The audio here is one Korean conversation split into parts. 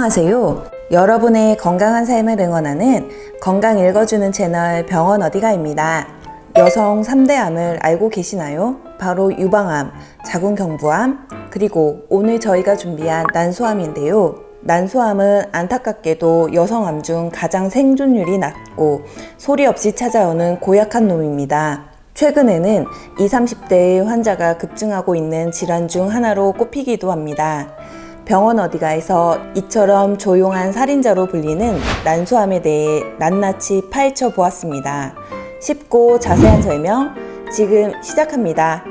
안녕하세요. 여러분의 건강한 삶을 응원하는 건강 읽어주는 채널 병원 어디가입니다. 여성 3대 암을 알고 계시나요? 바로 유방암, 자궁경부암, 그리고 오늘 저희가 준비한 난소암인데요. 난소암은 안타깝게도 여성암 중 가장 생존율이 낮고 소리 없이 찾아오는 고약한 놈입니다. 최근에는 20, 30대의 환자가 급증하고 있는 질환 중 하나로 꼽히기도 합니다. 병원 어디가에서 이처럼 조용한 살인자로 불리는 난소암에 대해 낱낱이 파헤쳐 보았습니다. 쉽고 자세한 설명 지금 시작합니다.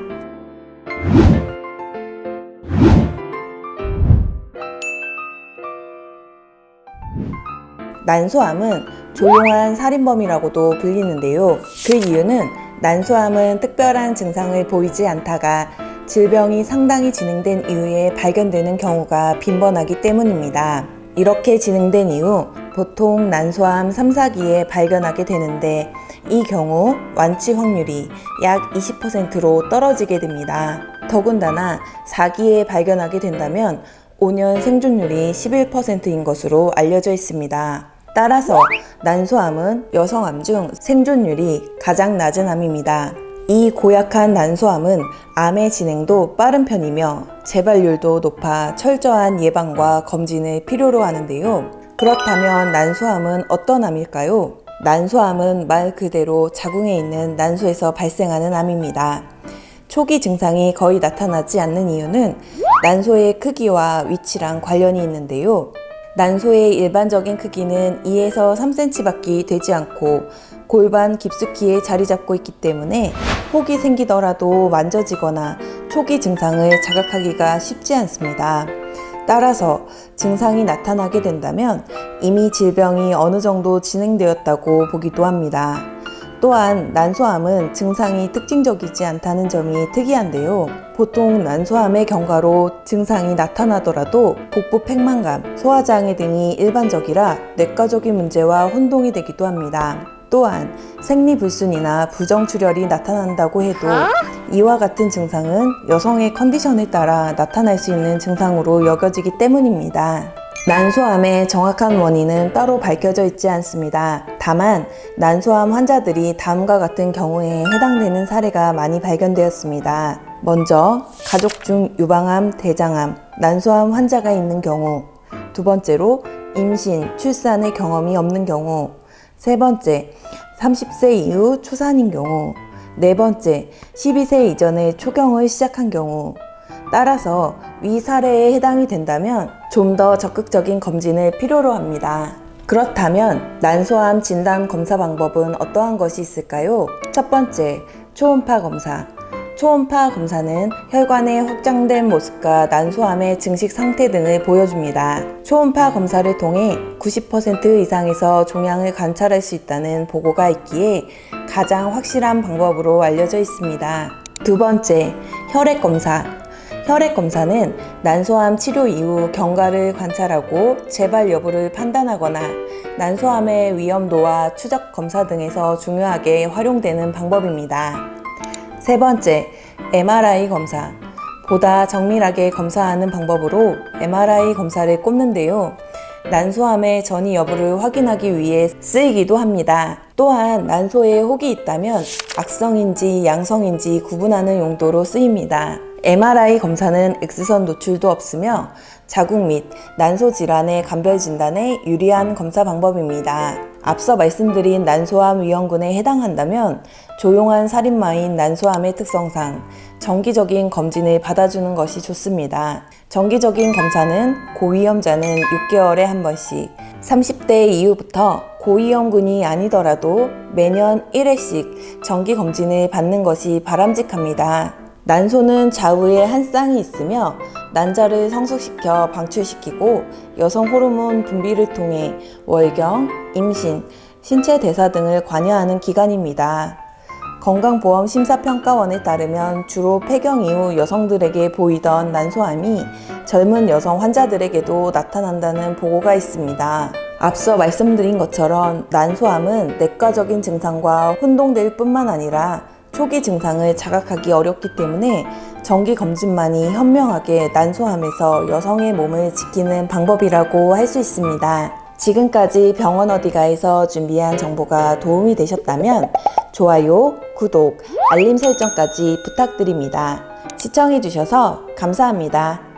난소암은 조용한 살인범이라고도 불리는데요. 그 이유는 난소암은 특별한 증상을 보이지 않다가 질병이 상당히 진행된 이후에 발견되는 경우가 빈번하기 때문입니다. 이렇게 진행된 이후 보통 난소암 3, 4기에 발견하게 되는데 이 경우 완치 확률이 약 20%로 떨어지게 됩니다. 더군다나 4기에 발견하게 된다면 5년 생존율이 11%인 것으로 알려져 있습니다. 따라서 난소암은 여성암 중 생존율이 가장 낮은 암입니다. 이 고약한 난소암은 암의 진행도 빠른 편이며 재발률도 높아 철저한 예방과 검진을 필요로 하는데요. 그렇다면 난소암은 어떤 암일까요? 난소암은 말 그대로 자궁에 있는 난소에서 발생하는 암입니다. 초기 증상이 거의 나타나지 않는 이유는 난소의 크기와 위치랑 관련이 있는데요. 난소의 일반적인 크기는 2에서 3cm밖에 되지 않고 골반 깊숙이에 자리 잡고 있기 때문에 혹이 생기더라도 만져지거나 초기 증상을 자각하기가 쉽지 않습니다. 따라서 증상이 나타나게 된다면 이미 질병이 어느 정도 진행되었다고 보기도 합니다. 또한 난소암은 증상이 특징적이지 않다는 점이 특이한데요. 보통 난소암의 경과로 증상이 나타나더라도 복부 팽만감, 소화장애 등이 일반적이라 뇌과적인 문제와 혼동이 되기도 합니다. 또한 생리불순이나 부정출혈이 나타난다고 해도 이와 같은 증상은 여성의 컨디션에 따라 나타날 수 있는 증상으로 여겨지기 때문입니다. 난소암의 정확한 원인은 따로 밝혀져 있지 않습니다. 다만 난소암 환자들이 다음과 같은 경우에 해당되는 사례가 많이 발견되었습니다. 먼저 가족 중 유방암, 대장암, 난소암 환자가 있는 경우, 두 번째로 임신, 출산의 경험이 없는 경우, 세 번째 30세 이후 초산인 경우, 네 번째 12세 이전에 초경을 시작한 경우. 따라서 위 사례에 해당이 된다면 좀 더 적극적인 검진을 필요로 합니다. 그렇다면 난소암 진단 검사 방법은 어떠한 것이 있을까요? 첫 번째, 초음파 검사. 초음파 검사는 혈관의 확장된 모습과 난소암의 증식 상태 등을 보여줍니다. 초음파 검사를 통해 90% 이상에서 종양을 관찰할 수 있다는 보고가 있기에 가장 확실한 방법으로 알려져 있습니다. 두 번째, 혈액 검사. 혈액 검사는 난소암 치료 이후 경과를 관찰하고 재발 여부를 판단하거나 난소암의 위험도와 추적 검사 등에서 중요하게 활용되는 방법입니다. 세 번째, MRI 검사. 보다 정밀하게 검사하는 방법으로 MRI 검사를 꼽는데요. 난소암의 전이 여부를 확인하기 위해 쓰이기도 합니다. 또한 난소에 혹이 있다면 악성인지 양성인지 구분하는 용도로 쓰입니다. MRI 검사는 X선 노출도 없으며 자궁 및 난소 질환의 감별 진단에 유리한 검사 방법입니다. 앞서 말씀드린 난소암 위험군에 해당한다면 조용한 살인마인 난소암의 특성상 정기적인 검진을 받아주는 것이 좋습니다. 정기적인 검사는 고위험자는 6개월에 한 번씩, 30대 이후부터 고위험군이 아니더라도 매년 1회씩 정기 검진을 받는 것이 바람직합니다. 난소는 좌우에 한 쌍이 있으며 난자를 성숙시켜 방출시키고 여성 호르몬 분비를 통해 월경, 임신, 신체 대사 등을 관여하는 기관입니다. 건강보험심사평가원에 따르면 주로 폐경 이후 여성들에게 보이던 난소암이 젊은 여성 환자들에게도 나타난다는 보고가 있습니다. 앞서 말씀드린 것처럼 난소암은 내과적인 증상과 혼동될 뿐만 아니라 초기 증상을 자각하기 어렵기 때문에 정기 검진만이 현명하게 난소암에서 여성의 몸을 지키는 방법이라고 할 수 있습니다. 지금까지 병원 어디가에서 준비한 정보가 도움이 되셨다면 좋아요, 구독, 알림 설정까지 부탁드립니다. 시청해주셔서 감사합니다.